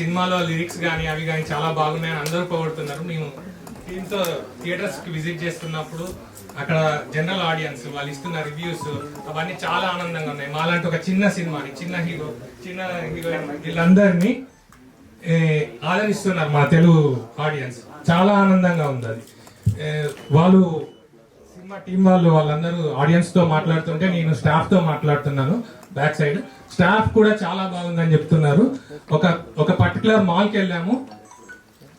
సినిమాలో లిరిక్స్ కానీ అవి కానీ చాలా బాగున్నాయని అందరూ పొగుడుతున్నారు. మేము దీంతో థియేటర్స్కి విజిట్ చేస్తున్నప్పుడు అక్కడ జనరల్ ఆడియన్స్ వాళ్ళు ఇస్తున్న రివ్యూస్ అవన్నీ చాలా ఆనందంగా ఉన్నాయి. మాలాంటి ఒక చిన్న సినిమాని చిన్న హీరోయిన్ వీళ్ళందరినీ ఆదరిస్తున్నారు మా తెలుగు ఆడియన్స్. చాలా ఆనందంగా ఉంది అది. వాళ్ళు సినిమా టీం వాళ్ళందరూ ఆడియన్స్తో మాట్లాడుతుంటే నేను స్టాఫ్తో మాట్లాడుతున్నాను. బ్యాక్ సైడ్ స్టాఫ్ కూడా చాలా బాగుందని చెప్తున్నారు. ఒక పర్టికులర్ మాల్కి వెళ్ళాము.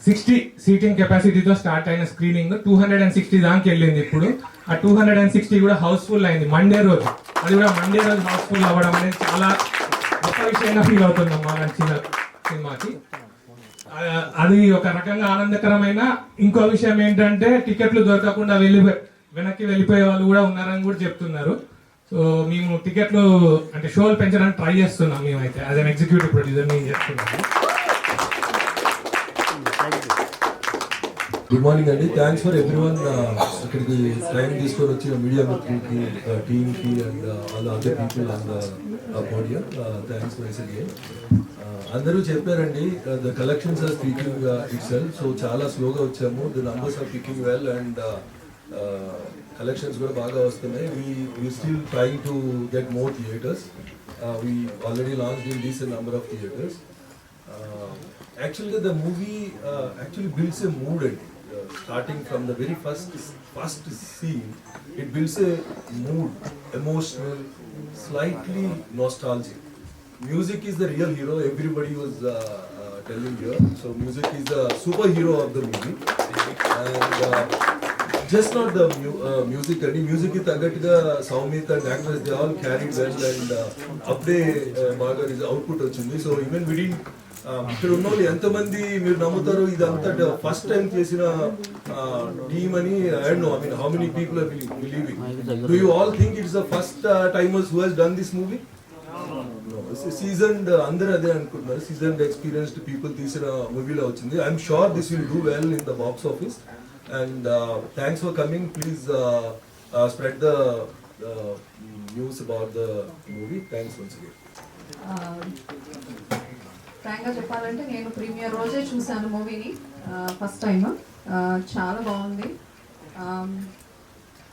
60 సీటింగ్ కెపాసిటీతో స్టార్ట్ అయిన స్క్రీనింగ్ 260 దానికి వెళ్ళింది. ఇప్పుడు ఆ 260 కూడా హౌస్ఫుల్ అయింది మండే రోజు. అది కూడా మండే రోజు హౌస్ఫుల్ అవ్వడం అనేది చాలా గొప్ప విషయంగా ఫీల్ అవుతున్నాం మా నచ్చిన సినిమాకి. అది ఒక రకంగా ఆనందకరమైన. ఇంకో విషయం ఏంటంటే టికెట్లు దొరకకుండా వెనక్కి వెళ్ళిపోయే వాళ్ళు కూడా ఉన్నారని కూడా చెప్తున్నారు. సో మేము టికెట్లు అంటే షోలు పెంచడానికి ట్రై చేస్తున్నాం. మేమైతే యాజ్ అన్ ఎగ్జిక్యూటివ్ ప్రొడ్యూసర్ నేను చేస్తున్నాను. గుడ్ మార్నింగ్ అండి. థ్యాంక్స్ ఫర్ ఎవ్రీవన్ ఇక్కడికి టైం తీసుకొని వచ్చిన మీడియా మిత్రులకి, టీమ్కి and all other people and audience. Thanks wise again. అందరూ చెప్పారండి the collections are speaking itself. So చాలా స్లోగా వచ్చాము. The numbers are picking well and collections కూడా బాగా వస్తున్నాయి. We still trying to get more theatres. We already launched in decent number of theatres. Actually the movie actually builds a mood and starting from the very first scene it builds a mood, emotional, slightly nostalgic. Music is the real hero, everybody was telling here. So music is the superhero of the movie and just not the music and music is tagatiga Soumit and actors they all carried well and apde baga is output ochindi. So even within ఇక్కడ ఉన్న వాళ్ళు ఎంతమంది మీరు నమ్ముతారు ఇదంతా first time చేసిన team అని? I don't know, I mean how many people are believing. Do you all think it's the first timers who has done this movie? Seasoned అందరూ అదే అనుకుంటున్నారు. సీజన్డ్ ఎక్స్పీరియన్స్డ్ పీపుల్ తీసిన మూవీలో వచ్చింది. I'm sure this will do well in the box office and thanks for coming. Please spread the news about the movie. Thanks once again. ఫ్రాంక్గా చెప్పాలంటే నేను premier రోజే చూశాను మూవీని ఫస్ట్ టైం. చాలా బాగుంది.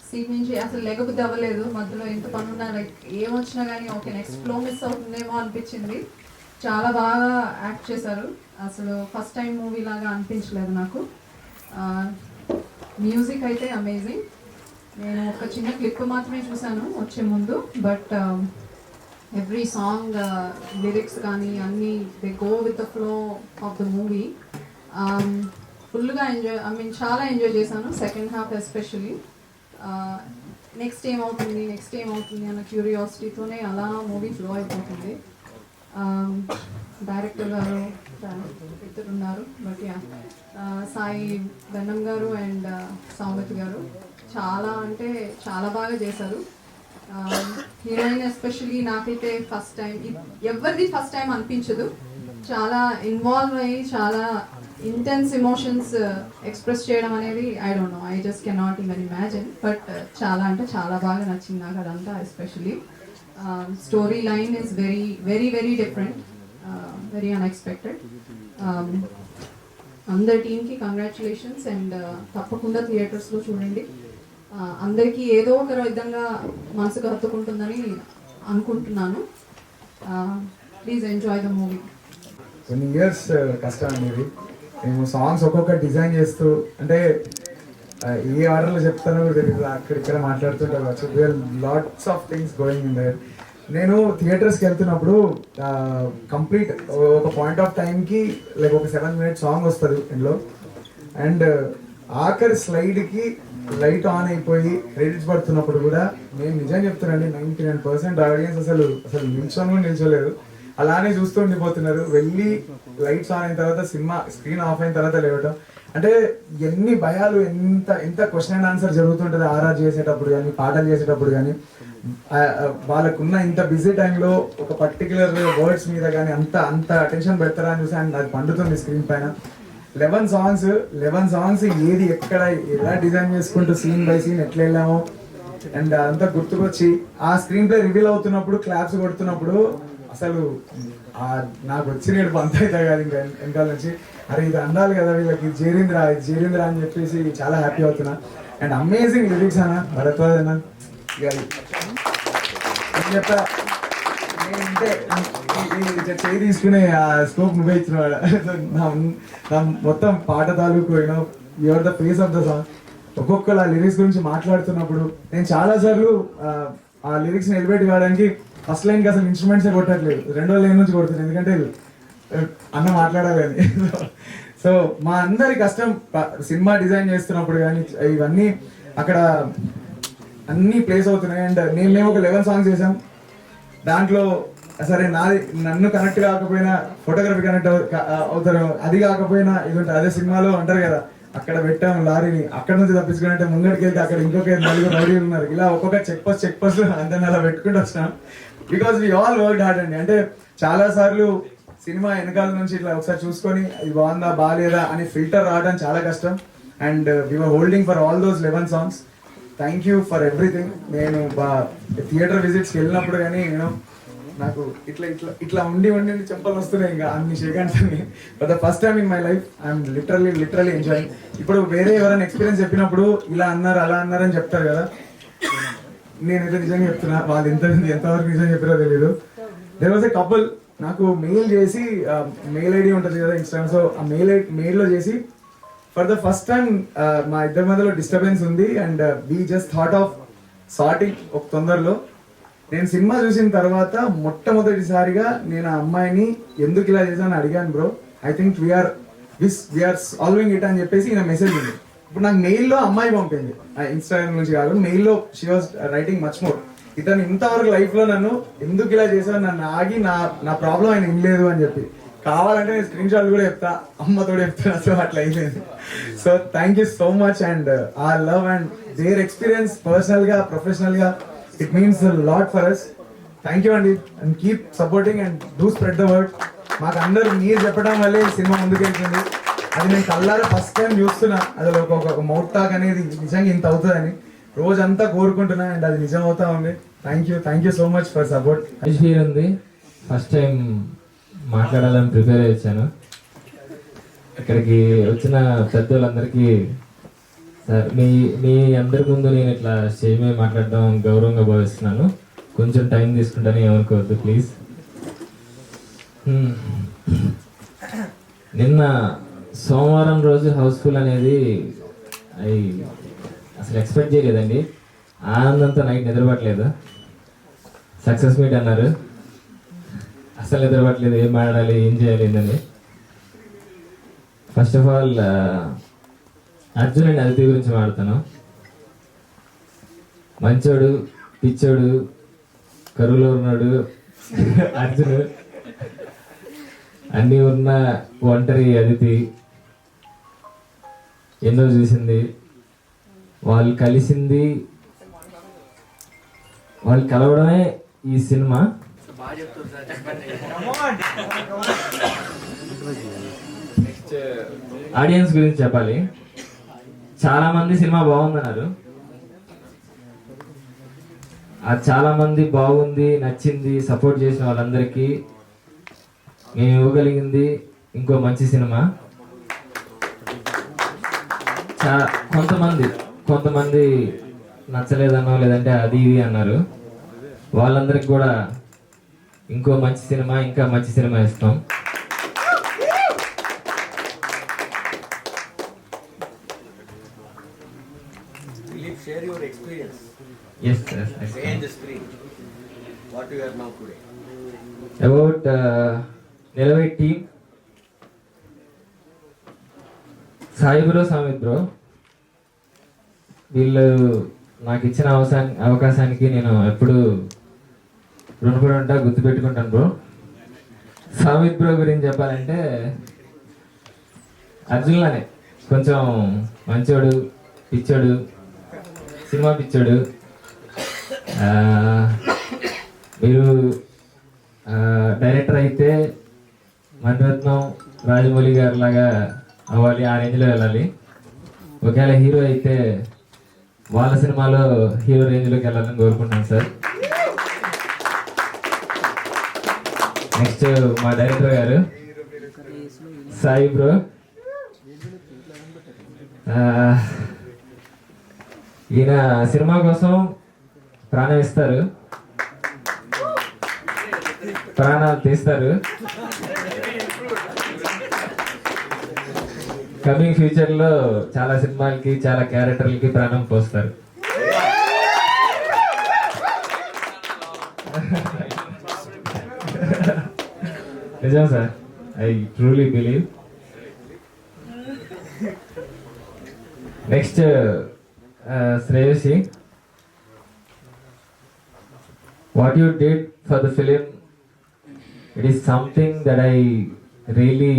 సీట్ నుంచి అసలు లేకపోతే అవ్వలేదు. మధ్యలో ఎంత పని ఉన్నా లైక్ ఏమొచ్చినా కానీ ఓకే నెక్స్ట్ ఫ్లో మిస్ అవుతుందేమో అనిపించింది. చాలా బాగా యాక్ట్ చేశారు. అసలు ఫస్ట్ టైం మూవీ లాగా అనిపించలేదు నాకు. మ్యూజిక్ అయితే అమేజింగ్. నేను ఒక చిన్న క్లిప్ మాత్రమే చూశాను వచ్చే ముందు. బట్ ఎవ్రీ సాంగ్ లిరిక్స్ కానీ అన్నీ they go with the flow of the movie. ఫుల్గా ఎంజాయ్ చాలా ఎంజాయ్ చేశాను సెకండ్ హాఫ్ ఎస్పెషలీ. నెక్స్ట్ ఏమవుతుంది అన్న క్యూరియాసిటీతోనే అలా మూవీ ఫ్లో అయిపోతుంది. డైరెక్టర్ గారు ఇద్దరు ఉన్నారు బట్ సాయి గన్నం గారు అండ్ సౌమిత్ గారు చాలా అంటే చాలా బాగా చేశారు. హీరోయిన్ ఎస్పెషలీ నాకైతే ఫస్ట్ టైం, ఎవరిది ఫస్ట్ టైం అనిపించదు. చాలా ఇన్వాల్వ్ అయ్యి చాలా ఇంటెన్స్ ఎమోషన్స్ ఎక్స్ప్రెస్ చేయడం అనేది I don't know, I just cannot even imagine. But చాలా అంటే చాలా బాగా నచ్చింది నాకు అదంతా. Especially story line is very very very different, very unexpected. అందరి టీమ్కి కంగ్రాచులేషన్స్ అండ్ తప్పకుండా థియేటర్స్లో చూడండి. అందరికీ ఏదో ఒక విధంగా మనసుకు హత్తుకుంటుందని అనుకుంటున్నాను. Please enjoy the movie. కొన్ని ఇయర్స్ కష్టం అనేది మేము సాంగ్స్ ఒక్కొక్క డిజైన్ చేస్తూ అంటే ఏ ఆర్డర్లో చెప్తానో కూడా తెలియదు, అక్కడిక్కడ మాట్లాడుతుంటారు కావచ్చు. Lots of things going in there. నేను థియేటర్స్కి వెళ్తున్నప్పుడు కంప్లీట్ ఒక పాయింట్ ఆఫ్ టైంకి లైక్ ఒక 7 minute సాంగ్ వస్తుంది ఇందులో. అండ్ ఆఖరి స్లైడ్కి లైట్ ఆన్ అయిపోయి క్రెడిట్స్ పడుతున్నప్పుడు కూడా నేను నిజం చెప్తున్నానండి 99% ఆడియన్స్ అసలు నిల్చొని కూడా నిల్చోలేదు, అలానే చూస్తూ ఉండిపోతున్నారు. వెళ్ళి లైట్స్ ఆన్ అయిన తర్వాత సినిమా స్క్రీన్ ఆఫ్ అయిన తర్వాత లేవటం అంటే ఎన్ని భయాలు, ఎంత క్వశ్చన్ అండ్ ఆన్సర్ జరుగుతుంటుంది ఆర్ఆర్ చేసేటప్పుడు కానీ పాటలు చేసేటప్పుడు కానీ. వాళ్ళకున్న ఇంత బిజీ టైంలో ఒక పర్టికులర్ వర్డ్స్ మీద కానీ అంత అటెన్షన్ పెడతారా అని చూసి అది పండుతుంది స్క్రీన్ పైన. 11 సాంగ్స్ ఏది ఎక్కడ ఎలా డిజైన్ చేసుకుంటూ సీన్ బై సీన్ ఎట్లా వెళ్ళామో అండ్ అదంతా గుర్తుకొచ్చి ఆ స్క్రీన్ ప్లే రివీల్ అవుతున్నప్పుడు క్లాప్స్ కొడుతున్నప్పుడు అసలు నాకు వచ్చిన ఏడుపు అంత అవుతాయి కాదు ఇంకా వెనకాల నుంచి, అరే ఇది అన్నాలి కదా వీళ్ళకి, ఇది చేరింద్రా అని చెప్పేసి చాలా హ్యాపీ అవుతున్నా. అండ్ అమేజింగ్ లిరిక్స్ అన్న భరద్వాజ్ అన్న, ఇక నేను చెప్తా, నేనంటే చేయి తీసుకునే ఆ స్కోప్ నువ్వే ఇచ్చినవాడు. నా మొత్తం పాట తాలూకు you know your the face of the song. ఒక్కొక్కరు ఆ లిరిక్స్ గురించి మాట్లాడుతున్నప్పుడు నేను చాలాసార్లు ఆ లిరిక్స్ని ఎలివేట్ కావడానికి ఫస్ట్ లైన్కి అసలు ఇన్స్ట్రుమెంట్సే కొట్టట్లేదు, రెండో లైన్ నుంచి కొడుతున్నాను, ఎందుకంటే అన్న మాట్లాడాలి అని. సో మా అందరి కష్టం సినిమా డిజైన్ చేస్తున్నప్పుడు కానీ ఇవన్నీ అక్కడ అన్నీ ప్లేస్ అవుతున్నాయి. అండ్ మేము ఒక 11 సాంగ్స్ చేసాం, దాంట్లో సరే నన్ను కనెక్ట్ కాకపోయినా ఫోటోగ్రఫీ కనెక్ట్ అవుతారు, అది కాకపోయినా ఇది ఉంటుంది. అదే సినిమాలో అంటారు కదా, అక్కడ పెట్టాం లారీని, అక్కడ నుంచి తప్పించుకుంటే ముంగడికి వెళ్తే అక్కడ ఇంకొక 4 రౌడీలు ఉన్నారు, ఇలా ఒక్కొక్క చెక్ పోస్ట్ అందరిని అలా పెట్టుకుంటూ వచ్చినాం. Because we all work hard అండి. అంటే చాలా సార్లు సినిమా వెనకాల నుంచి ఇట్లా ఒకసారి చూసుకొని ఇది బాగుందా బాగాలేదా అని ఫిల్టర్ రావడం చాలా కష్టం. And we're holding for all those 11 songs. Thank you for everything. నేను థియేటర్ విజిట్స్కి వెళ్ళినప్పుడు కానీ నేను నాకు ఇట్లా ఇట్లా ఇట్లా ఉండి చెంపలు వస్తున్నాయి ఇంకా అన్ని సెకండ్స్ అని. For the first time in my life I'm literally enjoying. ఇప్పుడు వేరే ఎవరైనా ఎక్స్పీరియన్స్ చెప్పినప్పుడు ఇలా అన్నారు అలా అన్నారు అని చెప్తారు కదా, నేనైతే నిజంగా చెప్తున్నా, వాళ్ళు ఎంతవరకు నిజంగా చెప్పారో తెలియదు. దేర్ వాజ్ ఎ కపుల్ నాకు మెయిల్ చేసి, మెయిల్ ఐడి ఉంటుంది కదా ఇన్స్టాగ్రామ్, సో ఆ మెయిల్లో చేసి ఫర్ ద ఫస్ట్ టైం మా ఇద్దరి మధ్యలో డిస్టర్బెన్స్ ఉంది and we just thought of sorting ఒక తొందరలో. నేను సినిమా చూసిన తర్వాత మొట్టమొదటిసారిగా నేను ఆ అమ్మాయిని ఎందుకు ఇలా చేశాను అడిగాను, bro I think we're solving it అని చెప్పేసి ఈయన మెసేజ్ ఉంది. ఇప్పుడు నాకు మెయిల్లో అమ్మాయి పంపింది, ఇన్స్టాగ్రామ్ నుంచి కాదు, మెయిల్లో she was writing much more. ఇతను ఇంతవరకు లైఫ్లో నన్ను ఎందుకు ఇలా చేశాను, నన్ను ఆగి నా ప్రాబ్లం ఆయన వినలేదు అని చెప్పి. కావాలంటే నేను స్క్రీన్ షాట్ కూడా చెప్తా, అమ్మతో చెప్తాను, అసలు అట్లా అయిపోయింది. So thank you so much. And ఆ లవ్ అండ్ దేర్ ఎక్స్పీరియన్స్ పర్సనల్గా ప్రొఫెషనల్గా it means lot for us. Thank you అండి. And keep supporting and do spread the word. మాకు అందరూ మీరు చెప్పడం వల్లే ఈ సినిమా ముందుకెళ్తుంది. అది నేను కళ్ళారా ఫస్ట్ టైం చూస్తున్నా, అది ఒక మౌత్ టాక్ అనేది నిజంగా ఇంత అవుతుందని రోజంతా కోరుకుంటున్నా అండ్ అది నిజం అవుతా ఉంది. Thank you so much for support. Feel ఉంది, ఫస్ట్ టైం మాట్లాడాలని ప్రిపేర్ అయ్యి వచ్చాను. ఇక్కడికి వచ్చిన పెద్దోళ్ళందరికీ సార్ మీ అందరి ముందు నేను ఇట్లా స్టేజ్ మీద మాట్లాడడం గౌరవంగా భావిస్తున్నాను. కొంచెం టైం తీసుకుంటాను, ఏమనుకోవద్దు ప్లీజ్. నిన్న సోమవారం రోజు హౌస్ఫుల్ అనేది అసలు ఎక్స్పెక్ట్ చేయలేదండి. ఆనందంతో నైట్ నిద్రపట్టలేదు. సక్సెస్ మీట్ అన్నారు, అసలు నిద్రపట్టలేదు, ఏం మాట్లాడాలి ఏం చేయాలి ఏంటని. First of all Arjun and Aditi గురించి మాట్లాడతాను. మంచోడు, పిచ్చోడు, కరువులో ఉన్నాడు అర్జున్, అన్నీ ఉన్న ఒంటరి అదితి, ఎన్నో చూసింది, వాళ్ళు కలిసింది, వాళ్ళు కలవడమే ఈ సినిమా. ఆడియన్స్ గురించి చెప్పాలి. చాలా మంది సినిమా బాగుందన్నారు, చాలా మంది బాగుంది నచ్చింది సపోర్ట్ చేసిన వాళ్ళందరికీ మేము ఇవ్వగలిగింది ఇంకో మంచి సినిమా. కొంతమంది నచ్చలేదనో లేదంటే అది ఇది అన్నారు, వాళ్ళందరికి కూడా ఇంకో మంచి సినిమా, ఇంకా మంచి సినిమా ఇస్తాం. Share your experience. Yes, sir. Behind the screen. What you are now today. About Nilavai team, Sai bro, Samith bro, వీళ్ళు నాకు ఇచ్చిన అవకాశానికి నేను ఎప్పుడు రుణపడి ఉంటా, గుర్తుపెట్టుకుంటాను బ్రో. సామిత్ బ్రో గురించి చెప్పాలంటే అర్జున్లానే కొంచెం మంచోడు, పిచ్చోడు, సినిమా పిచ్చోడు. మీరు డైరెక్టర్ అయితే మణిరత్నం, రాజమౌళి గారి లాగా అవ్వాలి, ఆ రేంజ్లో వెళ్ళాలి. ఒకవేళ హీరో అయితే వాళ్ళ సినిమాలో హీరో రేంజ్లోకి వెళ్ళాలని కోరుకుంటున్నాను సార్. నెక్స్ట్ మా డైరెక్టర్ గారు సాయి బ్రో. ఈయన సినిమా కోసం ప్రాణం ఇస్తారు, ప్రాణాలు తీస్తారు. కమింగ్ ఫ్యూచర్ లో చాలా సినిమాలకి చాలా క్యారెక్టర్లకి ప్రాణం పోస్తారు. నిజం sir, I truly believe. Next Shreyasi, what you did for the film, it is something that I really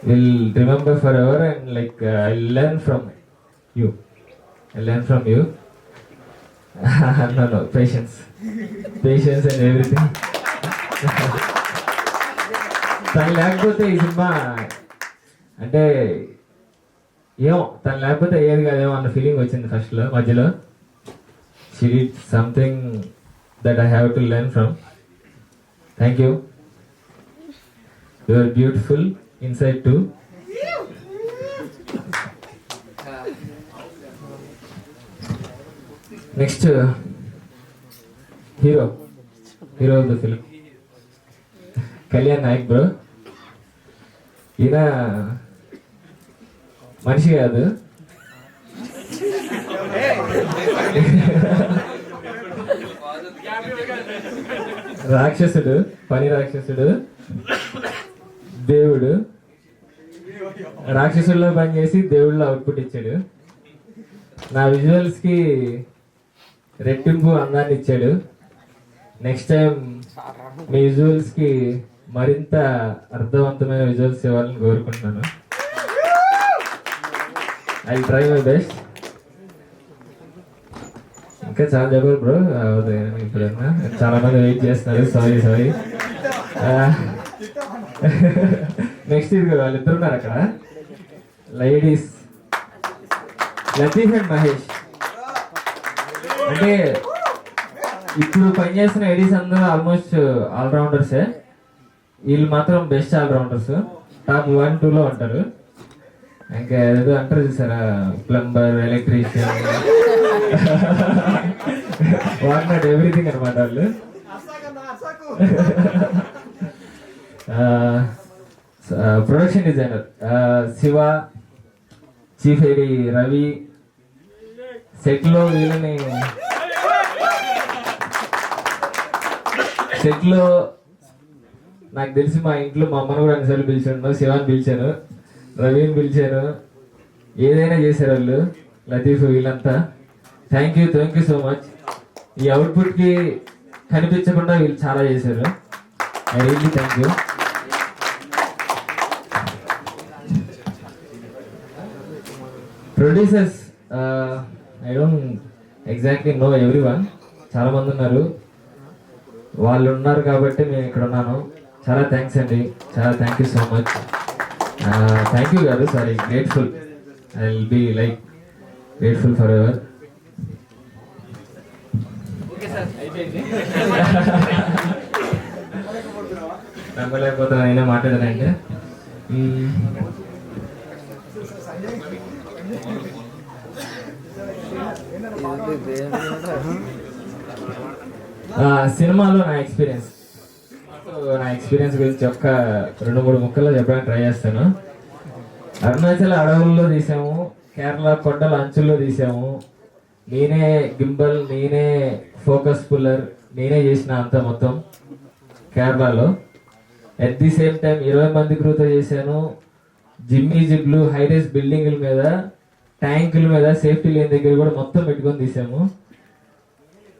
will remember forever, and like I learn from you. No, patience and everything. తను లేకపోతే ఈ సినిమా అంటే ఏమో, తను లేకపోతే ఏది కాదేమో అన్న ఫీలింగ్ వచ్చింది ఫస్ట్లో, మధ్యలో. She did something that I have to learn from. Thank you. You are beautiful inside too. Next, hero of the film, Kalyan Naik bro. ఈయన మనిషి కాదు, రాక్షసుడు, పని రాక్షసుడు, దేవుడు. రాక్షసుల్లో పనిచేసి దేవుళ్ళలో అవుట్పుట్ ఇచ్చాడు. నా విజువల్స్ కి రెట్టింపు అందాన్ని ఇచ్చాడు. నెక్స్ట్ టైం మీ విజువల్స్ కి మరింత అర్థవంతమైన విజువల్స్ ఇవ్వాలని కోరుకుంటున్నాను. I try my best. ఇంకా చాలా చెప్పారు బ్రో, ఇప్పుడన్నా చాలా మంది వెయిట్ చేస్తున్నారు. సారీ. నెక్స్ట్ ఇది వాళ్ళిద్దరు ఉన్నారు అక్కడ, లేడీస్, లతీఫ్ అండ్ మహేష్. అంటే ఇప్పుడు పనిచేస్తున్న ఎడీస్ అందరూ ఆల్మోస్ట్ ఆల్రౌండర్సే, వీళ్ళు మాత్రం బెస్ట్ ఆల్రౌండర్స్. టాప్ 1, 2లో ఉంటారు. ఇంకా ఏదో అంటారు చూసారా, plumber, electrician, what not everything అనమాట వాళ్ళు. Production designer Shiva, chief AD Ravi. సెట్లో నాకు తెలిసి మా ఇంట్లో మా అమ్మను కూడా అన్నిసార్లు పిలిచాను, శివాని పిలిచాను, రవిని పిలిచాను, ఏదైనా చేశారు వాళ్ళు, లతీఫ్, వీళ్ళంతా. Thank you so much. ఈ అవుట్పుట్కి కనిపించకుండా వీళ్ళు చాలా చేశారు. I really thank you. Producers, I don't exactly know everyone. చాలా మంది ఉన్నారు, వాళ్ళు ఉన్నారు కాబట్టి నేను ఇక్కడ ఉన్నాను. చాలా థ్యాంక్స్ అండి, చాలా thank you so much. Thank you కాదు, sorry, grateful. I will be like grateful forever. నమ్మలేకపోతున్నా నేనే మాట్లాడానంటే. సినిమాలో నా ఎక్స్పీరియన్స్ గురించి ఒక 2-3 ముక్కల్లో చెప్పడానికి ట్రై చేస్తాను. అరుణాచల్ అడవుల్లో తీసాము, కేరళ కొండల అంచుల్లో తీసాము. నేనే గింబల్, నేనే ఫోకస్ పుల్లర్, నేనే చేసిన అంతా మొత్తం కేరళలో. అట్ ది సేమ్ టైం 20 మంది క్రూతో చేశాను. జిమ్మి జిబ్లు, హైరేస్ బిల్డింగుల మీద, ట్యాంకుల మీద, సేఫ్టీ లేని దగ్గర కూడా మొత్తం పెట్టుకొని తీసాము.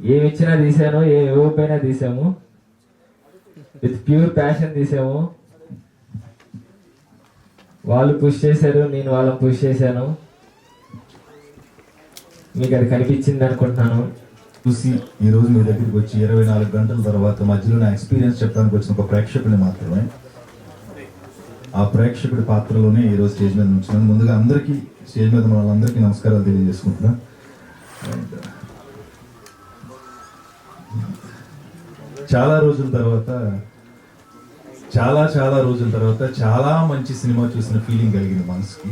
ఏమి ఇచ్చినా తీసాను, ఏమి ఇవ్వకపోయినా తీసాము. విత్ ప్యూర్ ప్యాషన్ తీసాము. వాళ్ళు పుష్ చేశారు, నేను వాళ్ళని పుష్ చేశాను. మీకు అది కనిపించింది అనుకుంటున్నాను. చూసి ఈరోజు మీ దగ్గరికి వచ్చి 24 గంటల తర్వాత మధ్యలో నా ఎక్స్పీరియన్స్ చెప్పడానికి వచ్చిన ఒక ప్రేక్షకుడిని మాత్రమే. ఆ ప్రేక్షకుడి పాత్రలోనే ఈరోజు స్టేజ్ మీద ఉంచున్నాను. ముందుగా అందరికీ, స్టేజ్ మీద ఉన్న వాళ్ళందరికీ నమస్కారాలు తెలియజేసుకుంటున్నాను. అండ్ చాలా రోజుల తర్వాత చాలా మంచి సినిమా చూసిన ఫీలింగ్ కలిగింది మనసుకి.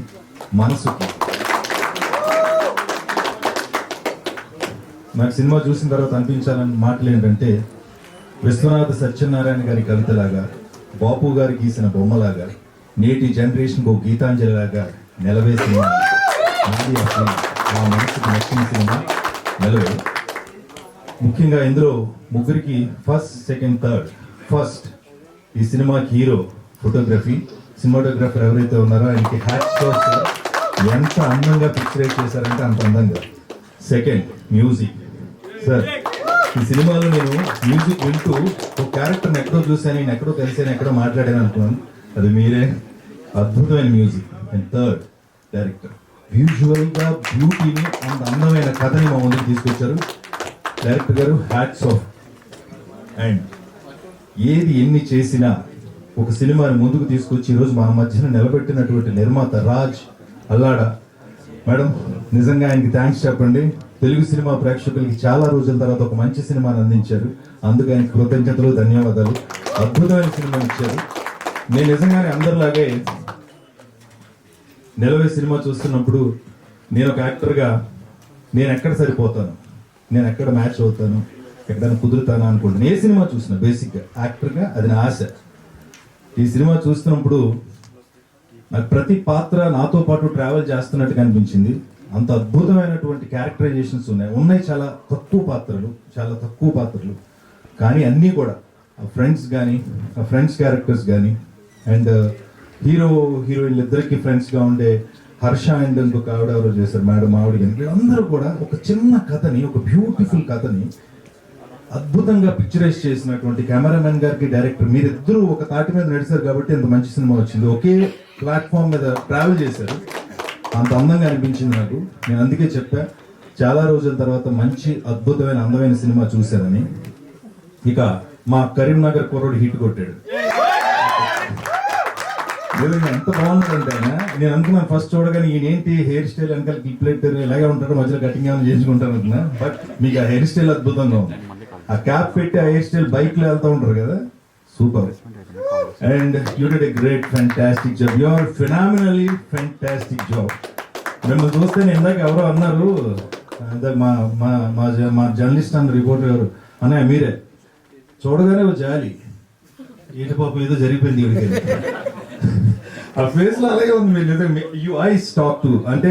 నాకు సినిమా చూసిన తర్వాత అనిపించాలని మాటలు ఏంటంటే, విశ్వనాథ సత్యనారాయణ గారి కవితలాగా, బాపు గారు గీసిన బొమ్మలాగా, నేటి జనరేషన్కి ఒక గీతాంజలిలాగా నిలవే సినిమా. అది అసలు నా మనసుకు నచ్చిన సినిమా నిలవే. ముఖ్యంగా ఇందులో ముగ్గురికి ఫస్ట్, సెకండ్, థర్డ్. ఫస్ట్ ఈ సినిమాకి హీరో సినిమాటోగ్రఫర్ ఎవరైతే ఉన్నారో ఆయనకి హ్యాట్స్ ఆఫ్. ఎంత అందంగా పిక్చరైజ్ చేశారంటే అంత అందంగా. Second music. సార్, ఈ సినిమాలో నేను మ్యూజిక్ వింటూ ఒక క్యారెక్టర్ని ఎక్కడో చూశాను, నేను ఎక్కడో కలిసాను, ఎక్కడో మాట్లాడాను అనుకున్నాను. అది మీరే. అద్భుతమైన మ్యూజిక్. And third director. విజువల్గా బ్యూటీని అంత అందమైన కథని మా ముందుకు తీసుకొచ్చారు డైరెక్టర్ గారు. Hats off. అండ్ ఏది ఎన్ని చేసినా ఒక సినిమాని ముందుకు తీసుకొచ్చి ఈరోజు మన మధ్యన నిలబెట్టినటువంటి నిర్మాత రాజ్ అల్లాడ మేడం, నిజంగా ఆయనకి థ్యాంక్స్ చెప్పండి. తెలుగు సినిమా ప్రేక్షకులకి చాలా రోజుల తర్వాత ఒక మంచి సినిమాని అందించారు. అందుకు ఆయనకి కృతజ్ఞతలు, ధన్యవాదాలు. అద్భుతమైన సినిమా ఇచ్చారు. నేను నిజంగానే అందరిలాగే నిలవే సినిమా చూస్తున్నప్పుడు నేను ఒక యాక్టర్గా నేను ఎక్కడ సరిపోతాను, నేను ఎక్కడ మ్యాచ్ అవుతాను, ఎక్కడైనా కుదురుతాను అనుకుంటాను. ఏ సినిమా చూసినా బేసిక్గా యాక్టర్గా అది నా ఆశ. ఈ సినిమా చూస్తున్నప్పుడు నాకు ప్రతి పాత్ర నాతో పాటు ట్రావెల్ చేస్తున్నట్టుగా అనిపించింది. అంత అద్భుతమైనటువంటి క్యారెక్టరైజేషన్స్ ఉన్నాయి. చాలా తక్కువ పాత్రలు కానీ అన్నీ కూడా ఫ్రెండ్స్ కానీ, ఫ్రెండ్స్ క్యారెక్టర్స్ కానీ, అండ్ హీరోయిన్లు ఇద్దరికి ఫ్రెండ్స్గా ఉండే హర్ష అండ్ ఇంకొక ఆవిడ ఎవరో చేశారు మేడం, ఆవిడ కానీ, వీళ్ళందరూ కూడా ఒక చిన్న కథని, ఒక బ్యూటిఫుల్ కథని అద్భుతంగా పిక్చరైజ్ చేసినటువంటి కెమెరామెన్ గారికి, డైరెక్టర్, మీరిద్దరూ ఒక తాటి మీద నడిచారు కాబట్టి ఎంత మంచి సినిమా వచ్చింది. ఒకే ప్లాట్ఫామ్ మీద ట్రావెల్ చేశారు. అంత అందంగా అనిపించింది నాకు. నేను అందుకే చెప్పా, చాలా రోజుల తర్వాత మంచి అద్భుతమైన అందమైన సినిమా చూశారని. ఇక మా కరీంనగర్ కుర్రోడు హిట్ కొట్టాడు. నిజంగా ఎంత బాగున్నాడంటే ఆయన, నేను అనుకున్నాను ఫస్ట్ చూడగానే ఈయనేంటి హెయిర్ స్టైల్ వెనకాల క్లిప్ ఇలాగే ఉంటారు, మధ్యలో కటింగ్ ఏమైనా చేయించుకుంటారు అనుకున్నా. బట్ మీకు ఆ హెయిర్ స్టైల్ అద్భుతంగా ఉంది. ఆ క్యాప్ పెట్టి ఆ హెయిర్ స్టైల్ బైక్ లో వెళ్తూ ఉంటారు కదా, super. And you did a great fantastic job. You are phenomenally fantastic job. మిమ్మల్ని చూస్తే నేను ఇందాక ఎవరో అన్నారు, మా జర్నలిస్ట్ అన్న రిపోర్టర్ ఎవరు అన్నయ్య మీరే, చూడగానే ఒక జాలి, ఏంటి పాపం ఏదో జరిగిపోయింది వీడికి. ఆ ఫేస్ లో అలాగే ఉంది. మీరు యూ ఐస్ టాక్ టు అంటే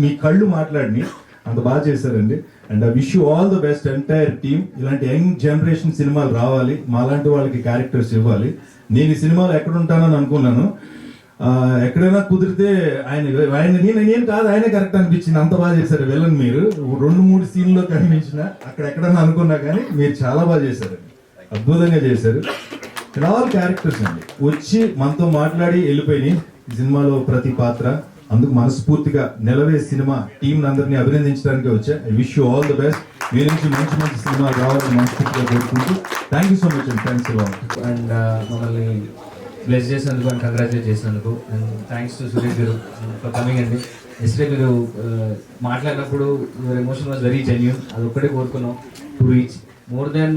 మీ కళ్ళు మాట్లాడిని అంత బాగా చేశారండి. And I wish you all the best entire team. ఇలాంటి యంగ్ జనరేషన్ సినిమాలు రావాలి, మాలాంటి వాళ్ళకి క్యారెక్టర్స్ ఇవ్వాలి. నేను ఈ సినిమాలో ఎక్కడ ఉంటానని అనుకున్నాను. ఎక్కడైనా కుదిరితే నేను కాదు, ఆయనే కరెక్ట్ అనిపించింది. అంత బాగా చేశారు విలన్. మీరు 2-3 సీన్లో కనిపించిన అక్కడ ఎక్కడన్నా అనుకున్నా కానీ మీరు చాలా బాగా చేశారు, అద్భుతంగా చేశారు. ఆల్ క్యారెక్టర్స్ అండి వచ్చి మనతో మాట్లాడి వెళ్ళిపోయినాయి ఈ సినిమాలో ప్రతి పాత్ర. అందుకు మనస్ఫూర్తిగా నిలవే సినిమా టీం అందరినీ అభినందించడానికి వచ్చా. I wish you all the best. మీ నుంచి మంచి మంచి సినిమాలు రావాలని మనస్ఫూర్తిగా కోరుకుంటూ thank you so much and thanks a lot. And మమ్మల్ని బ్లెస్ చేసినందుకు అండ్ కంగ్రాచులేట్ చేసినందుకు and thanks to Suresh garu for coming అండి. ఎస్టే మీరు మాట్లాడినప్పుడు your emotion was very genuine. అది ఒక్కటే కోరుకున్నాం to reach more than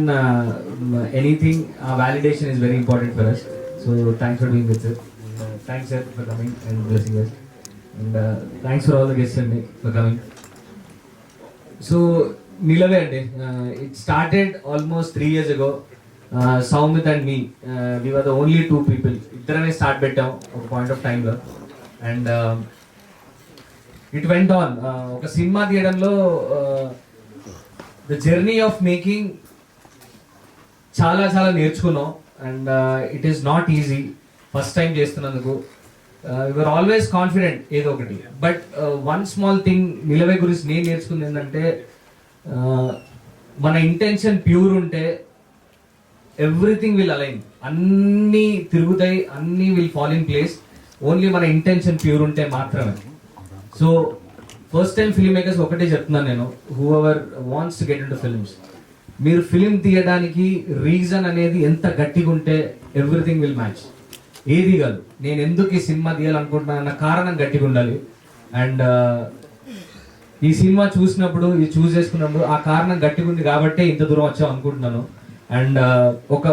anything. Validation is very important for us, so thanks for being with us. Thanks sir for coming and blessing us, and thanks for all the guests and for coming. So Nilave ante it started almost 3 years ago. Soumit and me, we were the only 2 people. Iddarane start pettam oka point of time lo, and it went on. Oka cinema thiyadamlo the journey of making చాలా నేర్చుకున్నాం. And it is not easy first time చేస్తున్నందుకు. You're always confident ఏదో ఒకటి. But one small thing నిలవే గురించి నేను నేర్చుకుంది ఏంటంటే, మన ఇంటెన్షన్ ప్యూర్ ఉంటే ఎవ్రీథింగ్ విల్ అలైన్, అన్నీ తిరుగుతాయి, అన్నీ will fall in place. Only మన ఇంటెన్షన్ ప్యూర్ ఉంటే మాత్రమే. So first time film makers ఒకటే చెప్తున్నాను నేను, who ever wants to get in to films, మీరు ఫిలిం తీయడానికి రీజన్ అనేది ఎంత గట్టిగా ఉంటే ఎవ్రీథింగ్ విల్ మ్యాచ్. ఏది కాదు, నేను ఎందుకు ఈ సినిమా తీయాలనుకుంటున్నా అన్న కారణం గట్టిగా ఉండాలి. అండ్ ఈ సినిమా చూసినప్పుడు, ఇది చూస్ చేసుకున్నప్పుడు ఆ కారణం గట్టిగా ఉంది కాబట్టే ఇంత దూరం వచ్చాం అనుకుంటున్నాను. అండ్ ఒక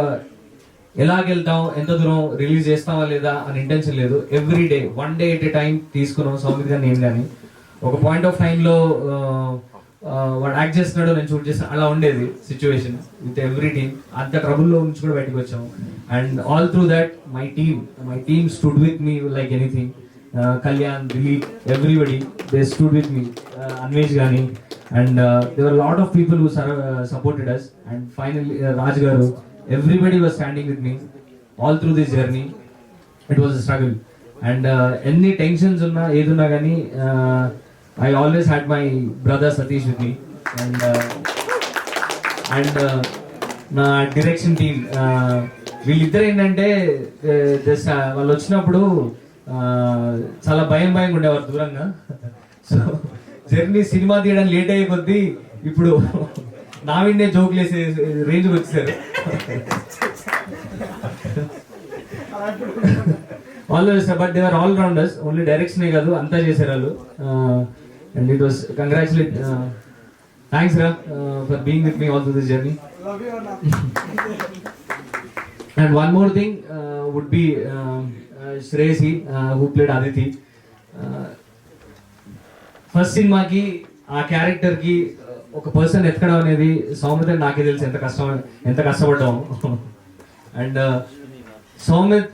ఎలాగెళ్తాం, ఎంత దూరం రిలీజ్ చేస్తామా లేదా అని ఇంటెన్షన్ లేదు. Every day 1 day at a time తీసుకున్నాం సౌమిత్ గారు, నేను కానీ. ఒక పాయింట్ ఆఫ్ టైంలో వాడు యాక్ట్ చేస్తున్నాడు, నేను షూట్ చేస్తాను, అలా ఉండేది సిచ్యువేషన్ విత్ ఎవ్రీ టీమ్. అంత ట్రబుల్లో నుంచి కూడా బయటకు వచ్చాము. And all through that my team stood with me like anything. Kalyan, Dilip, everybody they stood with me. Anvesh కానీ, and there lot of people who supported us. And finally Raj garu, everybody was standing with me all through this journey. It was a struggle, and any tensions unna edunna gani I always had my brother Satish with me, and na direction team వీళ్ళిద్దరు ఏంటంటే వాళ్ళు వచ్చినప్పుడు చాలా భయంగా ఉండేవారు దూరంగా. So journey సినిమా తీయడానికి లేట్ అయ్యే కొద్దీ ఇప్పుడు నా విన్నే జోకులు వేసే రేంజ్కి వచ్చేసారు. Always, but they are all rounders. Only direction కాదు, అంతా చేశారు వాళ్ళు. And it was congratulate, thanks రా for being with me all through this journey. And one more thing would be Shreyasi, who played Aditi. First సినిమాకి ఆ క్యారెక్టర్కి ఒక పర్సన్ ఎత్తుకడం అనేది సౌమిత్ అని నాకే తెలుసు ఎంత కష్టపడ్డాము. అండ్ సౌమిత్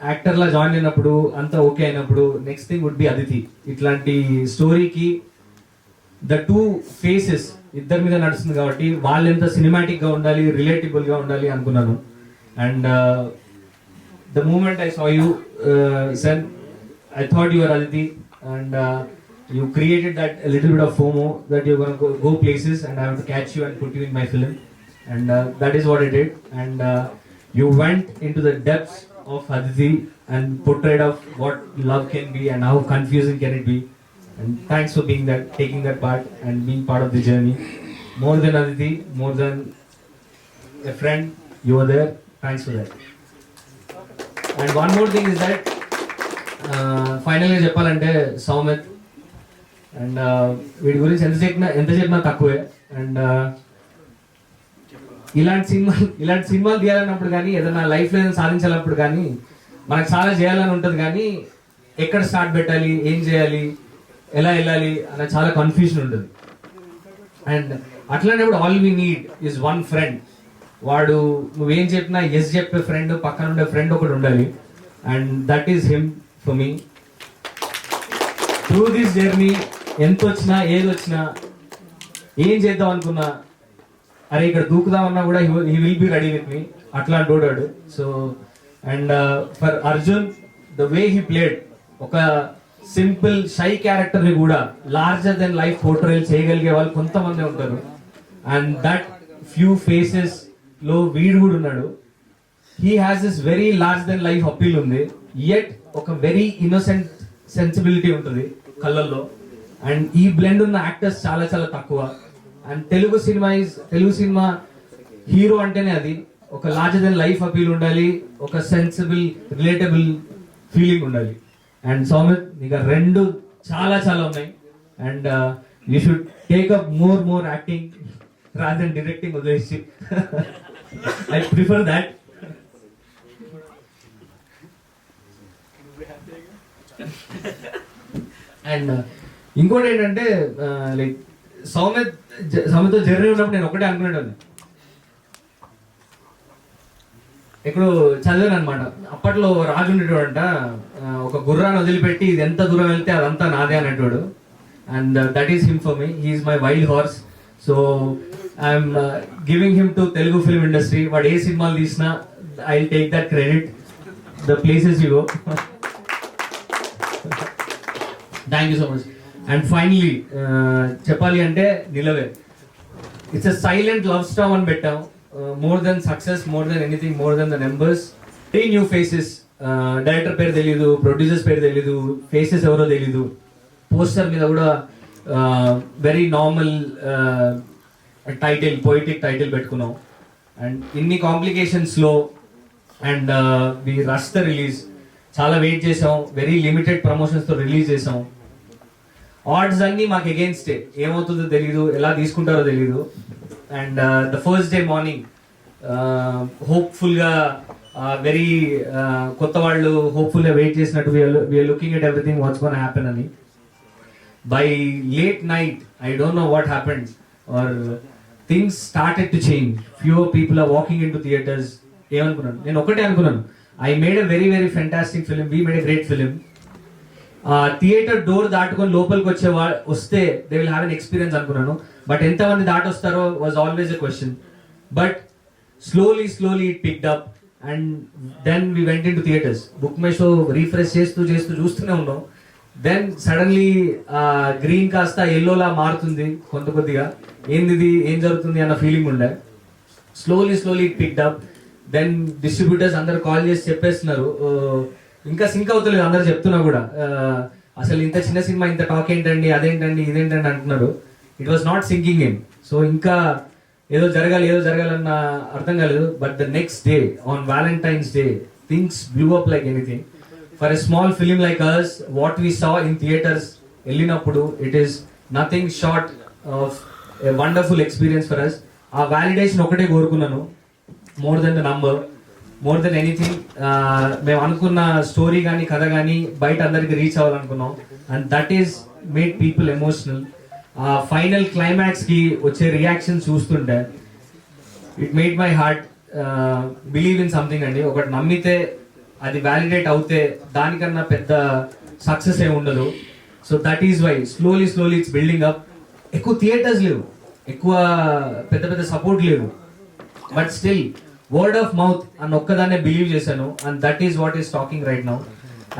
యాక్టర్లా జాయిన్ అయినప్పుడు అంతా ఓకే అయినప్పుడు next thing would be Aditi. ఇట్లాంటి స్టోరీకి ద 2 ఫేసెస్ ఇద్దరి మీద నడుస్తుంది కాబట్టి వాళ్ళు ఎంత సినిమాటిక్ గా ఉండాలి, రిలేటబుల్ గా ఉండాలి అనుకున్నాను. And the moment I saw you then, I thought you were Aditi, and you created that a little bit of FOMO that you're going to go places and I have to catch you and put you in my film, and that is what I did. And you went into the depths of Aditi and portrayed of what love can be and how confusing can it be. And thanks for being that, taking that part and being part of the journey. More than Aditi, more than a friend, you were there. Thanks for that. And one more thing is that ఫైనల్గా చెప్పాలంటే Soumith, and వీడి గురించి ఎంత చెప్పినా తక్కువే. And ఇలాంటి సినిమాలు తీయాలన్నప్పుడు కానీ, ఏదైనా లైఫ్లో ఏదైనా సాధించాలన్నప్పుడు కానీ మనకు చాలా చేయాలని ఉంటుంది, కానీ ఎక్కడ స్టార్ట్ పెట్టాలి, ఏం చేయాలి, ఎలా వెళ్ళాలి అన్న చాలా కన్ఫ్యూజన్ ఉంటుంది. అండ్ అట్లాంటప్పుడు all we need is one friend. వాడు నువ్వేం చెప్పినా ఎస్ చెప్పే ఫ్రెండ్, పక్కన ఉండే ఫ్రెండ్ ఒకటి ఉండాలి. And that is him for me. Through this journey, ఎంత వచ్చినా ఏది వచ్చినా, ఏం చేద్దాం అనుకున్నా, అరే ఇక్కడ దూకుదామన్నా కూడా he will be ready with me. అట్లా డోడాడు. So and for Arjun, the way he played, ఒక సింపుల్ షై క్యారెక్టర్ ని కూడా లార్జర్ దెన్ లైఫ్ పోర్ట్రేల్ చేయగలిగే వాళ్ళు కొంతమంది ఉంటారు. అండ్ దట్ ఫ్యూ ఫేసెస్ లో వీడు కూడా ఉన్నాడు. He has this very large then life appeal ఉంది, యెట్ ఒక వెరీ ఇన్నోసెంట్ సెన్సిబిలిటీ ఉంటుంది కళ్ళల్లో. అండ్ ఈ బ్లెండ్ ఉన్న యాక్టర్స్ చాలా చాలా తక్కువ. అండ్ తెలుగు సినిమా హీరో అంటేనే అది ఒక లార్జర్ దెన్ లైఫ్ అపీల్ ఉండాలి, ఒక సెన్సిబుల్ రిలేటబుల్ ఫీలింగ్ ఉండాలి. అండ్ సౌమిత్, నీకు రెండు చాలా చాలా ఉన్నాయి. And you should take up more acting rather than directing వదిలేసి. I prefer that. అండ్ ఇంకోటి ఏంటంటే లైక్ సౌమిత్తో జర్నీ ఉన్నప్పుడు నేను ఒకటే అనుకునేవాడిని, ఇప్పుడు చదివాను అనమాట. అప్పట్లో రాజు ఉండేటోడంట, ఒక గుర్రాన్ని వదిలిపెట్టి ఇది ఎంత దూరం వెళ్తే అదంతా నాదే అనేటోడు. And that is him for me. He is my wild horse. So I'm giving him to Telugu film industry. వాడు ఏ సినిమాలు తీసినా I will take that credit, the places you go. Thank you so much. And finally చెప్పాలి అంటే Nilave, it's a silent love storm అని పెట్టాం. More than success, more than anything, more than the numbers. 3 new faces. Director పేరు తెలీదు, producers పేరు తెలీదు, faces ఎవరో తెలీదు. పోస్టర్ మీద కూడా very normal title, poetic title పెట్టుకున్నాం. అండ్ ఇన్ని కాంప్లికేషన్స్లో and we rush the release. చాలా వెయిట్ చేసాం, వెరీ లిమిటెడ్ ప్రమోషన్స్తో రిలీజ్ చేసాం. ఆర్డ్స్ అన్నీ మాకు అగేన్స్టే, ఏమవుతుందో తెలీదు, ఎలా తీసుకుంటారో తెలీదు. And the first day morning హోప్ఫుల్గా వెరీ కొత్త వాళ్ళు హోప్ఫుల్గా వెయిట్ చేసినట్టు we are looking at everything what's gonna happen అని. By late night, I don't know what happened, or things started to change. Fewer people are walking into theaters. ఏమనుకున్నాను నేను ఒకటే అనుకున్నాను, I made a very very fantastic film. We made a great film. Theatre door దాటుకొని లోపలికి వస్తే they will have an experience అనుకున్నాను. But ఎంతమంది దాటొస్తారో was always a question. But slowly it picked up and then we went into theatres. BookMyShow refresh చేస్తూ చూస్తూనే ఉన్నాం. Then suddenly green కాస్త ఎల్లోలా మారుతుంది కొద్దిగా. ఏం జరుగుతుంది అన్న ఫీలింగ్ ఉండే. Slowly it picked up. Then distributors అందరు కాల్ చేసి చెప్పేస్తున్నారు, ఇంకా సింక్ అవుతలేదు అందరు చెప్తున్నా కూడా, అసలు ఇంత చిన్న సినిమా ఇంత టాక్ ఏంటండి, అదేంటండి ఇదేంటండి అంటున్నారు. It was not sinking in. So ఇంకా ఏదో జరగాలన్న అర్థం కాలేదు. But the next day on Valentine's day things blew up like anything. For a small film like us, what we saw in theatres వెళ్ళినప్పుడు it is nothing short of a wonderful experience for us. ఆ validation ఒకటే కోరుకున్నాను, more than the number, more than anything. మేము అనుకున్న story కానీ కథ కానీ బయట అందరికి reach అవ్వాలనుకున్నాం. And that is made people emotional. Final క్లైమాక్స్కి వచ్చే రియాక్షన్ చూస్తుంటే it made my heart believe in something అండి. ఒకటి నమ్మితే అది వ్యాలిడేట్ అవుతే దానికన్నా పెద్ద సక్సెస్ ఏమి ఉండదు. So that is why slowly it's building up. ఎక్కువ థియేటర్స్ లేవు, ఎక్కువ పెద్ద సపోర్ట్ లేదు. But still word of mouth అని ఒక్కదాన్నే బిలీవ్ చేశాను. And that is what is talking right now.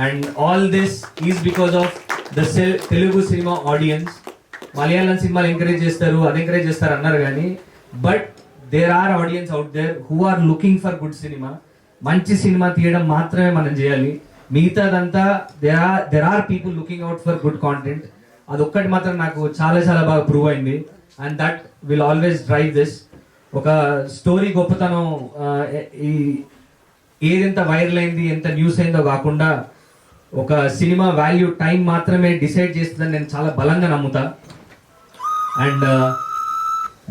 And all this is because of the Telugu cinema audience. Malayalam సినిమాలు encourage చేస్తారు అన్నారు కానీ, but there are audience out there who are looking for good cinema. మంచి cinema తీయడం మాత్రమే మనం చేయాలి. మిగతాదంతా there are people looking out for good content. అదొక్కటి మాత్రం నాకు చాలా బాగా ప్రూవ్ అయింది. And that will always drive this. ఒక స్టోరీ గొప్పతనం ఏదెంత వైరల్ అయింది, ఎంత న్యూస్ అయిందో కాకుండా ఒక సినిమా వాల్యూ టైం మాత్రమే డిసైడ్ చేస్తుందని నేను చాలా బలంగా నమ్ముతా. అండ్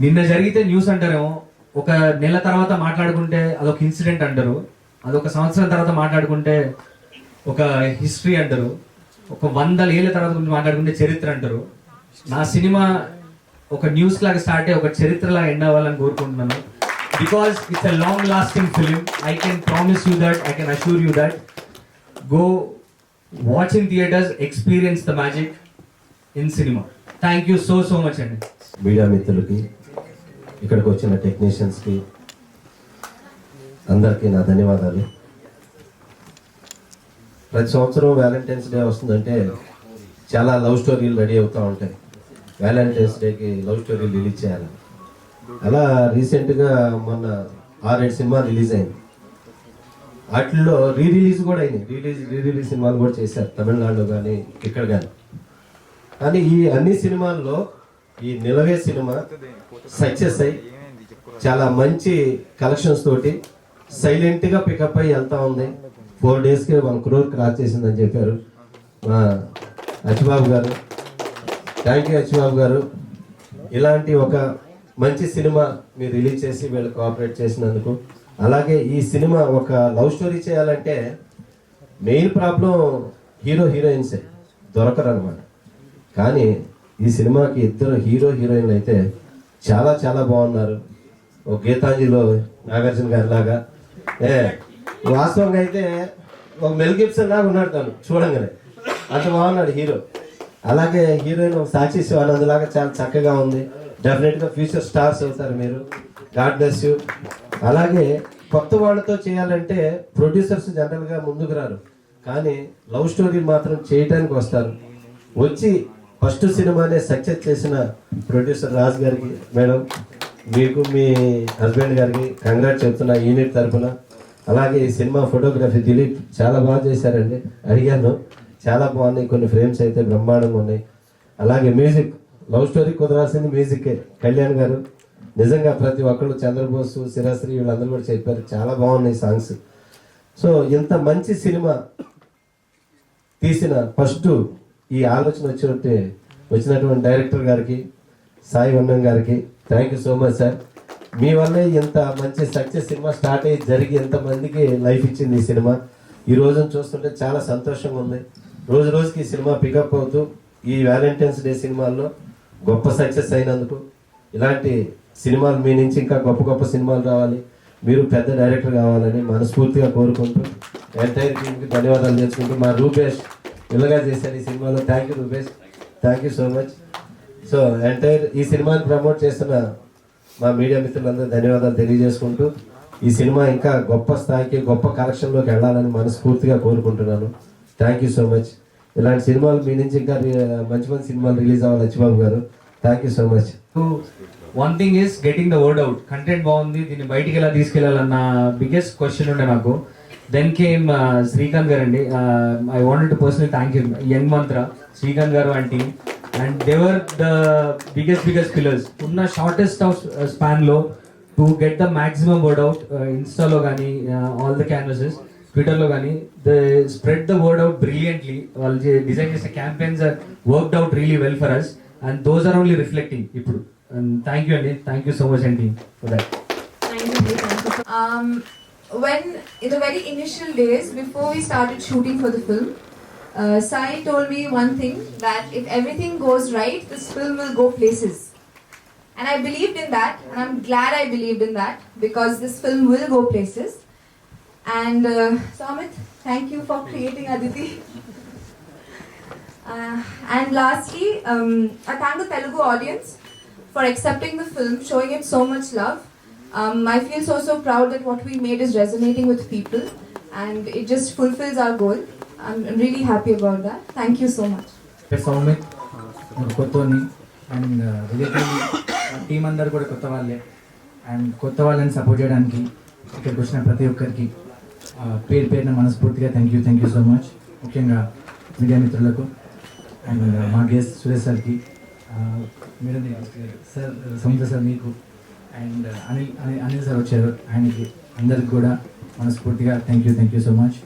నిన్న జరిగితే న్యూస్ అంటారేమో, ఒక నెల తర్వాత మాట్లాడుకుంటే అదొక ఇన్సిడెంట్ అంటారు, అదొక సంవత్సరం తర్వాత మాట్లాడుకుంటే ఒక హిస్టరీ అంటారు, ఒక 100 ఏళ్ళ తర్వాత గురించి మాట్లాడుకుంటే చరిత్ర అంటారు. నా సినిమా ఒక న్యూస్ లాగా స్టార్ట్ అయ్యి ఒక చరిత్రలాగా ఎండ్ అవ్వాలని కోరుకుంటున్నాను. Because it's a long lasting film. I can promise you that, I can assure you that. Go watch in theatres, experience the magic in cinema. Thank you so much అండి. Media మిత్రులకి, ఇక్కడికి వచ్చిన టెక్నీషియన్స్కి అందరికీ నా ధన్యవాదాలు. ప్రతి సంవత్సరం వ్యాలంటైన్స్ డే వస్తుందంటే చాలా లవ్ స్టోరీలు రెడీ అవుతూ ఉంటాయి. వ్యాలంటైన్స్ డేకి లవ్ స్టోరీలు రిలీజ్ చేయాలి. అలా రీసెంట్గా మొన్న 6-7 సినిమాలు రిలీజ్ అయింది. వాటిల్లో రీ రిలీజ్ కూడా అయింది. రీ రిలీజ్ సినిమాలు కూడా చేశారు తమిళనాడులో కానీ ఇక్కడ కానీ. కానీ ఈ అన్ని సినిమాల్లో ఈ నిలవే సినిమా సక్సెస్ అయ్యి చాలా మంచి కలెక్షన్స్ తోటి సైలెంట్గా పికప్ అయ్యి వెళ్తా ఉంది. 4 డేస్కి 1 crore క్రాస్ చేసిందని చెప్పారు మా అచ్చిబాబు గారు. థ్యాంక్ యూ అచ్చిబాబు గారు. ఇలాంటి ఒక మంచి సినిమా మీరు రిలీజ్ చేసి వీళ్ళు కోఆపరేట్ చేసినందుకు. అలాగే ఈ సినిమా ఒక లవ్ స్టోరీ చేయాలంటే మెయిన్ ప్రాబ్లం హీరోయిన్సే దొరకరు అనమాట. కానీ ఈ సినిమాకి 2 హీరోయిన్లు అయితే చాలా బాగున్నారు. ఒక గీతాంజలిలో నాగార్జున గారి లాగా, వాస్తవంగా అయితే ఒక మెల్ గిబ్సన్ లాగా ఉన్నాడు తను చూడంగానే, అంత బాగున్నాడు హీరో. అలాగే హీరోయిన్ ఒక సాక్షి శివానంద్ లాగా చాలా చక్కగా ఉంది. డెఫినెట్గా ఫ్యూచర్ స్టార్స్ అవుతారు మీరు. God bless you. అలాగే కొత్త వాళ్ళతో చేయాలంటే ప్రొడ్యూసర్స్ జనరల్గా ముందుకు రారు, కానీ లవ్ స్టోరీ మాత్రం చేయటానికి వస్తారు. వచ్చి ఫస్ట్ సినిమానే సక్సెస్ చేసిన ప్రొడ్యూసర్ రాజ్ గారికి, మేడం మీకు మీ హస్బెండ్ గారికి కంగ్రాట్ చెప్తున్నా యూనిట్ తరఫున. అలాగే ఈ సినిమా ఫోటోగ్రఫీ దిలీప్ చాలా బాగా చేశారండి, అడిగాను, చాలా బాగున్నాయి. కొన్ని ఫ్రేమ్స్ అయితే బ్రహ్మాండంగా ఉన్నాయి. అలాగే మ్యూజిక్, లవ్ స్టోరీ కుదరాల్సింది మ్యూజిక్కే. కళ్యాణ్ గారు నిజంగా ప్రతి ఒక్కళ్ళు, చంద్రబోసు, శిరాశ్రీ వీళ్ళందరూ కూడా చెప్పారు, చాలా బాగున్నాయి సాంగ్స్. సో ఇంత మంచి సినిమా తీసిన ఫస్ట్ ఈ ఆలోచన వచ్చినటువంటి డైరెక్టర్ గారికి, Sai Vannam garu thank you so much sir. మీ వల్లే ఇంత మంచి సక్సెస్ సినిమా స్టార్ట్ అయ్యి జరిగి ఎంతమందికి లైఫ్ ఇచ్చింది ఈ సినిమా. ఈ రోజును చూస్తుంటే చాలా సంతోషంగా ఉంది. రోజు రోజుకి ఈ సినిమా పికప్ అవుతూ ఈ వ్యాలంటైన్స్ డే సినిమాల్లో గొప్ప సక్సెస్ అయినందుకు, ఇలాంటి సినిమాలు మీ నుంచి ఇంకా గొప్ప గొప్ప సినిమాలు రావాలి, మీరు పెద్ద డైరెక్టర్ కావాలని మనస్ఫూర్తిగా కోరుకుంటూ ఎంటైర్ టీంకి ధన్యవాదాలు చేసుకుంటూ, మా రూపేష్ ఇలాగా చేశారు ఈ సినిమాలో. Thank you Rupesh, thank you so much. So entire ఈ సినిమాని ప్రమోట్ చేస్తున్న మా మీడియా మిత్రులందరూ ధన్యవాదాలు తెలియజేసుకుంటూ, ఈ సినిమా ఇంకా గొప్ప స్థాయికి గొప్ప కలెక్షన్లోకి వెళ్ళాలని మనస్ఫూర్తిగా కోరుకుంటున్నాను. Thank you so much. ఇలాంటి సినిమాలు మీ నుంచి ఇంకా మంచి మంచి సినిమాలు రిలీజ్ అవ్వాలి లచ్చిబాబు గారు. Thank you so much. One thing is getting the word out. Content బాగుంది, దీన్ని బయటికి ఎలా తీసుకెళ్లాలన్న బిగ్గెస్ట్ క్వశ్చన్ ఉండే నాకు. దెన్ కేమ్ శ్రీకాంత్ గారు అండి. I wanted to personally thank you Young Mantra, Srikanth garu and team. And they're the biggest pillars ఉన్న షార్టెస్ట్ ఆఫ్ స్పాన్ లో to get the maximum word out. ఇన్స్టాలో కానీ ఆల్ ద క్యాన్వసెస్, ట్విట్టర్లో కానీ the spread the word out brilliantly. వాళ్ళు design చేసిన campaigns are worked out really well for us and those are only reflecting ఇప్పుడు. Thank you అండి, thank you so much అండి for that. When in the very initial days before we started shooting for the film, Sai told me one thing, that if everything goes right, this film will go places. And I believed in that, and I'm glad I believed in that, because this film will go places. And so Amit, thank you for creating Aditi. And lastly, I thank the Telugu audience for accepting the film, showing it so much love. I feel so proud that what we made is resonating with people, and it just fulfills our goal. I'm really happy about that. Thank you so much. Saumith కొత్తని and relative team అందరు కూడా కొత్త వాళ్ళే. And కొత్త వాళ్ళని support చేయడానికి ఇక్కడికి వచ్చిన ప్రతి ఒక్కరికి పేరు పేరున మనస్ఫూర్తిగా థ్యాంక్ యూ సో మచ్. ముఖ్యంగా మీడియా మిత్రులకు అండ్ మా గెస్ట్ సురేష్ సార్కి, మేడం సార్, సముద్ర సార్ మీకు, అండ్ అనిల్ సార్ వచ్చారు, ఆయనకి అందరికి కూడా మనస్ఫూర్తిగా thank you so much.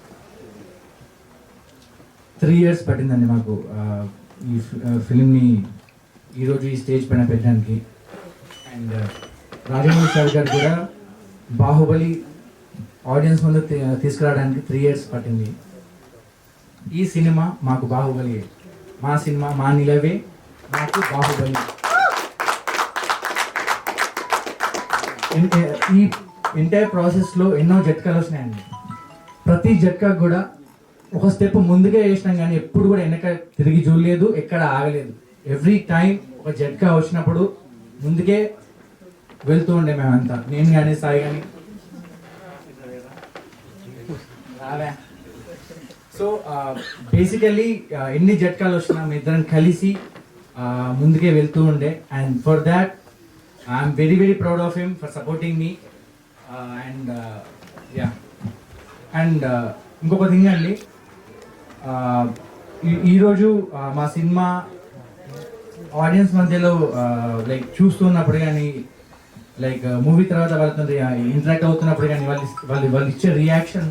3 years పట్టిందండి మాకు ఈ ఫిల్మ్ని ఈరోజు ఈ స్టేజ్ పైన పెట్టడానికి. అండ్ రాజమౌళి సార్ గారు కూడా బాహుబలి ఆడియన్స్ ముందు తీసుకురావడానికి 3 years పట్టింది. ఈ సినిమా మాకు బాహుబలి, మా సినిమా, మా నిలవే మాకు బాహుబలి. ఈ ఎంటైర్ ప్రాసెస్లో ఎన్నో జట్కాలు వచ్చినాయండి. ప్రతి జట్కా కూడా ఒక స్టెప్ ముందుగా వేసినాం, కానీ ఎప్పుడు కూడా వెనక తిరిగి చూడలేదు, ఎక్కడ ఆగలేదు. ఎవ్రీ టైం ఒక జట్కా వచ్చినప్పుడు ముందుకే వెళ్తూ ఉండే మేమంతా, నేను కానీ సాయి కానీ. సో బేసికల్లీ ఎన్ని జట్కాలు వచ్చినా మీ ఇద్దరం కలిసి ముందుకే వెళ్తూ ఉండే. And for that I'm very proud of him for supporting me. And yeah, and ఇంకొక థింగ్ అండి, ఈరోజు మా సినిమా ఆడియన్స్ మధ్యలో లైక్ చూస్తున్నప్పుడు కానీ, లైక్ మూవీ తర్వాత వాళ్ళతో ఇంటరాక్ట్ అవుతున్నప్పుడు కానీ వాళ్ళు ఇచ్చే రియాక్షన్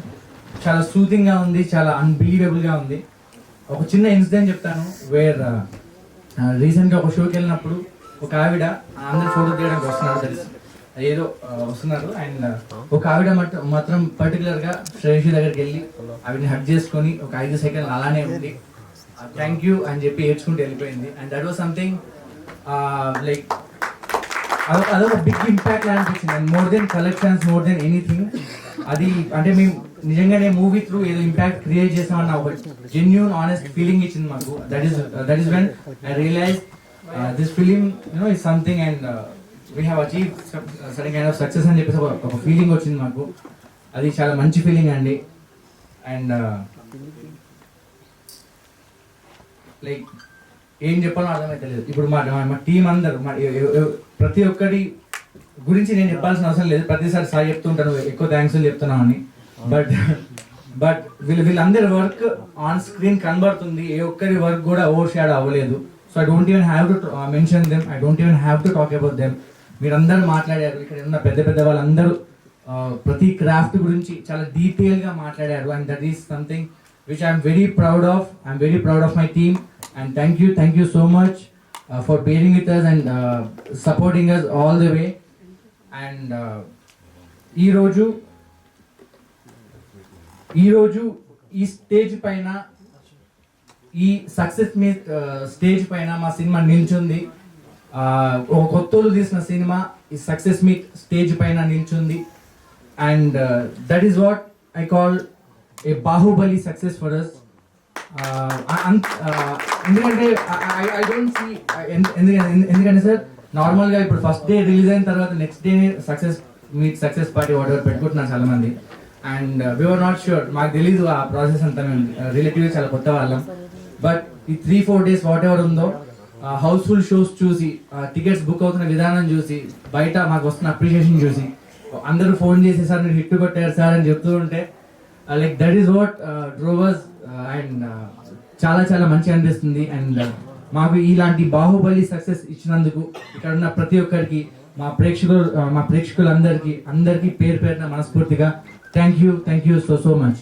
చాలా సూతింగ్గా ఉంది, చాలా అన్బిలీవబుల్గా ఉంది. ఒక చిన్న ఇన్సిడెంట్ చెప్తాను. వేర్ రీసెంట్గా ఒక షోకి వెళ్ళినప్పుడు ఒక ఆవిడ అందరు ఫోటో తీయడానికి వస్తున్నారు అండ్ ఒక ఆవిడ మాత్రం పర్టికులర్గా శ్రేషి దగ్గరికి వెళ్ళి ఆవిడని హక్ చేసుకొని ఒక 5 seconds అలానే ఉంది, థ్యాంక్ యూ అని చెప్పి ఏడ్చుకుంటూ వెళ్ళిపోయింది. And that was something like అదొక బిగ్ ఇంపాక్ట్ అనిపించింది. And more than collections, more than anything, అది అంటే మేము నిజంగానే మూవీ త్రూ ఏదో ఇంపాక్ట్ క్రియేట్ చేసామన్న ఒక జెన్యూన్ ఆనెస్ట్ ఫీలింగ్ ఇచ్చింది మాకు. That is when I realise this film is something and we have achieved certain kind of success అని చెప్పేసి ఒక ఫీలింగ్ వచ్చింది మాకు. అది చాలా మంచి ఫీలింగ్ అండి. అండ్ లైక్ ఏం చెప్పాలో అర్థమైతే లేదు. ఇప్పుడు మా టీం అందరూ ప్రతి ఒక్కరి గురించి నేను చెప్పాల్సిన అవసరం లేదు, ప్రతిసారి సాయి చెప్తుంటాను ఎక్కువ థ్యాంక్స్ చెప్తున్నామని. బట్ వీళ్ళందరి వర్క్ ఆన్ స్క్రీన్ కనబడుతుంది, ఏ ఒక్కరి వర్క్ కూడా ఓవర్ షాడో అవ్వలేదు. So I don't even have to mention them, I don't even have to talk about them. మీరందరూ మాట్లాడారు, ఇక్కడ ఉన్న పెద్ద వాళ్ళందరూ ప్రతి క్రాఫ్ట్ గురించి చాలా డీటెయిల్గా మాట్లాడారు. And that is something which I'm very proud of. I'm very proud of my team. And thank you so much for bearing with us and supporting us all the way. And ఈరోజు ఈ stage పైన, ఈ success మీ stage పైన మా cinema నిల్చుంది. ఒక కొత్తలు తీసిన cinema ఈ success meet stage పైన నిల్చుంది. And that is what I call a Baahubali success for us. ఎందుకంటే ఐ డోంట్ సీ, ఎందుకంటే సార్ నార్మల్గా ఇప్పుడు ఫస్ట్ డే రిలీజ్ అయిన తర్వాత next day success party whatever పెట్టుకుంటున్నారు చాలా మంది. అండ్ వీఆర్ నాట్ ష్యూర్, మాకు తెలీదు ఆ ప్రాసెస్ అంతా, మేము రిలేటివ్గా చాలా కొత్త వాళ్ళం. బట్ ఈ 3-4 days వాట్ ఎవర్ ఉందో, హౌస్ఫుల్ షోస్ చూసి, టికెట్స్ బుక్ అవుతున్న విధానం చూసి, బయట మాకు వస్తున్న అప్రిషియేషన్ చూసి, అందరూ ఫోన్ చేసి సార్ మీరు హిట్ కొట్టారు సార్ అని చెప్తూ ఉంటే, like that is what drovers. And చాలా చాలా మంచిగా అనిపిస్తుంది. అండ్ మాకు ఇలాంటి బాహుబలి సక్సెస్ ఇచ్చినందుకు ఇక్కడ ఉన్న ప్రతి ఒక్కరికి, మా ప్రేక్షకులందరికీ పేరు పేరున మనస్ఫూర్తిగా థ్యాంక్ యూ సో మచ్.